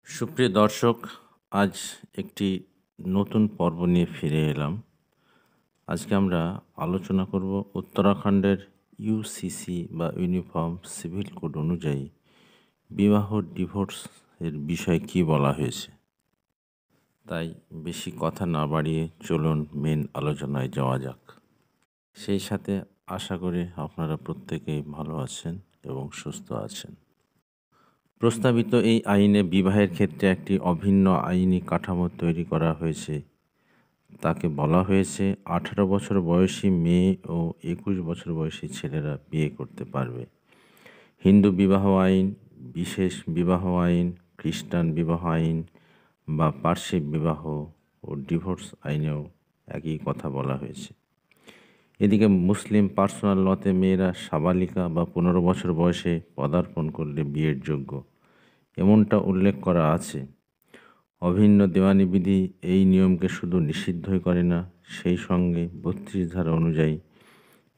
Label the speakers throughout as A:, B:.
A: সুপ্রিয় দর্শক, আজ একটি নতুন পর্ব নিয়ে ফিরে এলাম। আজকে আমরা আলোচনা করব উত্তরাখণ্ডের ইউসিসি বা ইউনিফর্ম সিভিল কোড অনুযায়ী বিবাহ ডিভোর্স এর বিষয়ে কী বলা হয়েছে। তাই বেশি কথা না বাড়িয়ে চলুন মেন আলোচনায় যাওয়া যাক। সেই সাথে আশা করি আপনারা প্রত্যেকেই ভালো আছেন এবং সুস্থ আছেন। প্রস্তাবিত এই আইনে বিবাহের ক্ষেত্রে একটি অভিন্ন আইনি কাঠামো তৈরি করা হয়েছে। তাকে বলা হয়েছে 18 বছর বয়সী মেয়ে ও 21 বছর বয়সী ছেলেরা বিয়ে করতে পারবে। হিন্দু বিবাহ আইন, বিশেষ বিবাহ আইন, খ্রিস্টান বিবাহ আইন বা পার্শ্বিক বিবাহ ও ডিভোর্স আইনেও একই কথা বলা হয়েছে। এদিকে মুসলিম পার্সোনাল লতে মেয়েরা সাবালিকা বা 15 বছর বয়সে পদার্পণ করলে বিয়ের যোগ্য, এমনটা উল্লেখ করা আছে। অভিন্ন দেওয়ানি বিধি এই নিয়মকে শুধু নিষিদ্ধই করে না, সেই সঙ্গে 32 ধারা অনুযায়ী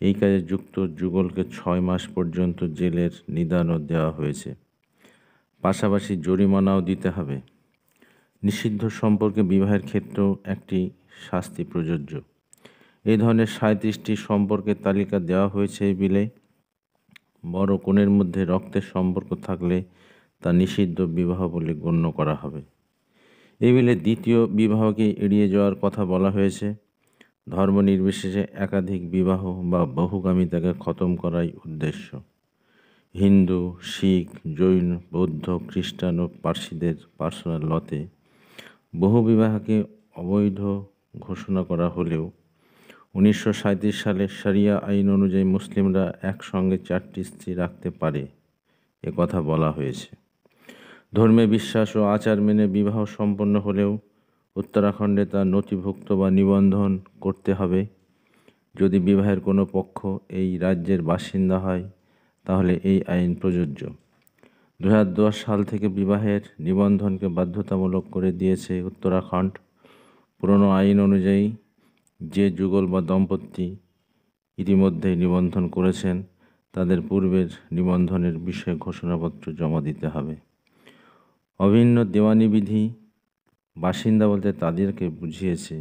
A: এই কাজে যুক্ত যুগলকে 6 মাস পর্যন্ত জেলের নিদানও দেওয়া হয়েছে। পাশাপাশি জরিমানাও দিতে হবে। নিষিদ্ধ সম্পর্কে বিবাহের ক্ষেত্রেও একটি শাস্তি প্রযোজ্য। এই ধরনের 37টি সম্পর্কের তালিকা দেওয়া হয়েছে এই বিলে। বড় কনের মধ্যে রক্তের সম্পর্ক থাকলে তা নিষিদ্ধ বিবাহ বলে গণ্য করা হবে। এই বিলে দ্বিতীয় বিবাহকে এড়িয়ে যাওয়ার কথা বলা হয়েছে। ধর্ম নির্বিশেষে একাধিক বিবাহ বা বহুগামিতাকে খতম করাই উদ্দেশ্য। হিন্দু, শিখ, জৈন, বৌদ্ধ, খ্রিস্টান ও পার্সিদের পার্সোনাল লতে বহু বিবাহকে অবৈধ ঘোষণা করা হলেও 1937 সালে শরিয়া আইন অনুযায়ী মুসলিমরা একসঙ্গে 4টি স্ত্রী রাখতে পারে, এ কথা বলা হয়েছে। ধর্মীয় বিশ্বাস ও আচার মেনে বিবাহ সম্পন্ন হলেও উত্তরাখণ্ডে তা নথিভুক্ত বা নিবন্ধন করতে হবে। যদি বিবাহের কোনো পক্ষ এই রাজ্যের বাসিন্দা হয় তাহলে এই আইন প্রযোজ্য। 2010 সাল থেকে বিবাহের নিবন্ধনকে বাধ্যতামূলক করে দিয়েছে উত্তরাখণ্ড। পুরনো আইন অনুযায়ী যে যুগল বা দম্পতি ইতিমধ্যেই নিবন্ধন করেছেন তাদের পূর্বের নিবন্ধনের বিষয়ে ঘোষণাপত্র জমা দিতে হবে। অভিন্ন দেওয়ানি বিধি বাসিন্দা বলতে তাদেরকে বুঝিয়েছে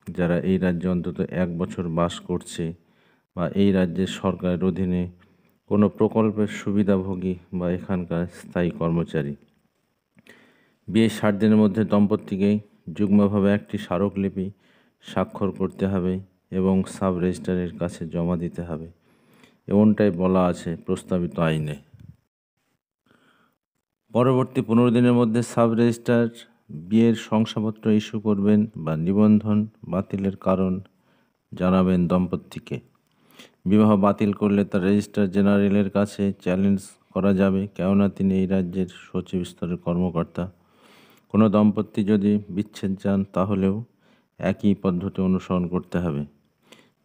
A: যারা এই রাজ্যে অন্তত 1 বছর বাস করছে বা এই রাজ্যের সরকারের অধীনে কোনো প্রকল্পের সুবিধাভোগী বা এখানকার স্থায়ী কর্মচারী। বিয়ে 60 দিনের মধ্যে দম্পতিকে যুগ্মভাবে একটি স্মারকলিপি স্বাক্ষর করতে হবে এবং সাব রেজিস্ট্রারের কাছে জমা দিতে হবে, এমনটাই বলা আছে প্রস্তাবিত আইনে। পরবর্তী 15 দিনের মধ্যে সাব রেজিস্ট্রার বিয়ের শংসাপত্র ইস্যু করবেন বা নিবন্ধন বাতিলের কারণ জানাবেন দম্পতিকে। বিবাহ বাতিল করলে তা রেজিস্ট্রার জেনারেলের কাছে চ্যালেঞ্জ করা যাবে, কেননা তিনি এই রাজ্যের সচিব স্তরের কর্মকর্তা। কোনো দম্পতি যদি বিচ্ছেদ চান তাহলেও একই পদ্ধতি অনুসরণ করতে হবে।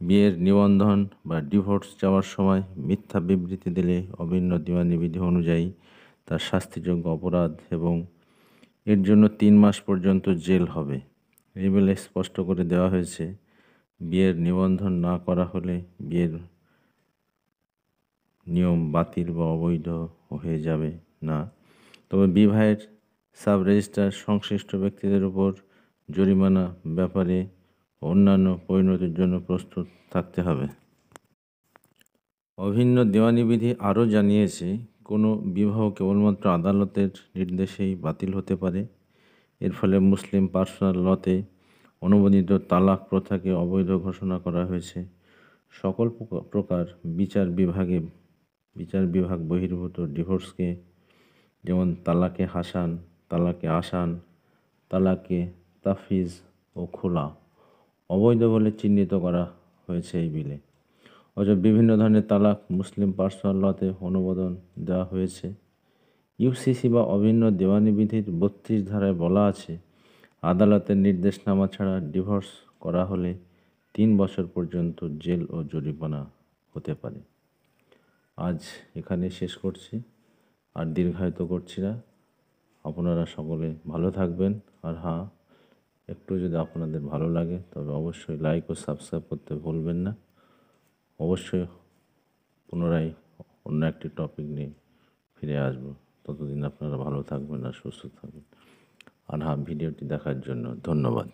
A: বিয়ের নিবন্ধন বা ডিভোর্স চাওয়ার সময় মিথ্যা বিবৃতি দিলে অভিন্ন দেওয়ানি বিধি অনুযায়ী তার শাস্তিযোগ্য অপরাধ এবং এর জন্য 3 মাস পর্যন্ত জেল হবে। এই বলে স্পষ্ট করে দেওয়া হয়েছে বিয়ের নিবন্ধন না করা হলে বিয়ের নিয়ম বাতিল বা অবৈধ হয়ে যাবে না। তবে বিবাহের সাব রেজিস্ট্রার সংশ্লিষ্ট ব্যক্তিদের উপর জরিমানা ব্যাপারে অন্যান্য পরিণতির জন্য প্রস্তুত থাকতে হবে। অভিন্ন দেওয়ানি বিধি আরও জানিয়েছে কোনো বিবাহ কেবলমাত্র আদালতের নির্দেশেই বাতিল হতে পারে। এর ফলে মুসলিম পার্সোনাল লতে অনুমোদিত তালাক প্রথাকে অবৈধ ঘোষণা করা হয়েছে। সকল প্রকার বিচার বিভাগ বহির্ভূত ডিভোর্সকে, যেমন তালাকে হাসান, তালাকে আসান, তালাকে তাফিজ ও খোলা, অবৈধ বলে চিহ্নিত করা হয়েছে এই বিলে। অথচ বিভিন্ন ধরনের তালাক মুসলিম পার্সোনাল লতে অনুমোদন দেওয়া হয়েছে। ইউসিসি বা অভিন্ন দেওয়ানি বিধির 32 ধারায় বলা আছে আদালতের নির্দেশনামা ছাড়া ডিভোর্স করা হলে 3 বছর পর্যন্ত জেল ও জরিমানা হতে পারে। আজ এখানে শেষ করছি, আর দীর্ঘায়িত করছি না। আপনারা সকলে ভালো থাকবেন। আর হ্যাঁ, একটু যদি আপনাদের ভালো লাগে তবে অবশ্যই লাইক ও সাবস্ক্রাইব করতে ভুলবেন না। অবশ্যই পুনরায় অন্য একটি টপিক নিয়ে ফিরে আসব। ততদিন আপনারা ভালো থাকবেন আর সুস্থ থাকবেন। আর হ্যাঁ, ভিডিওটি দেখার জন্য ধন্যবাদ।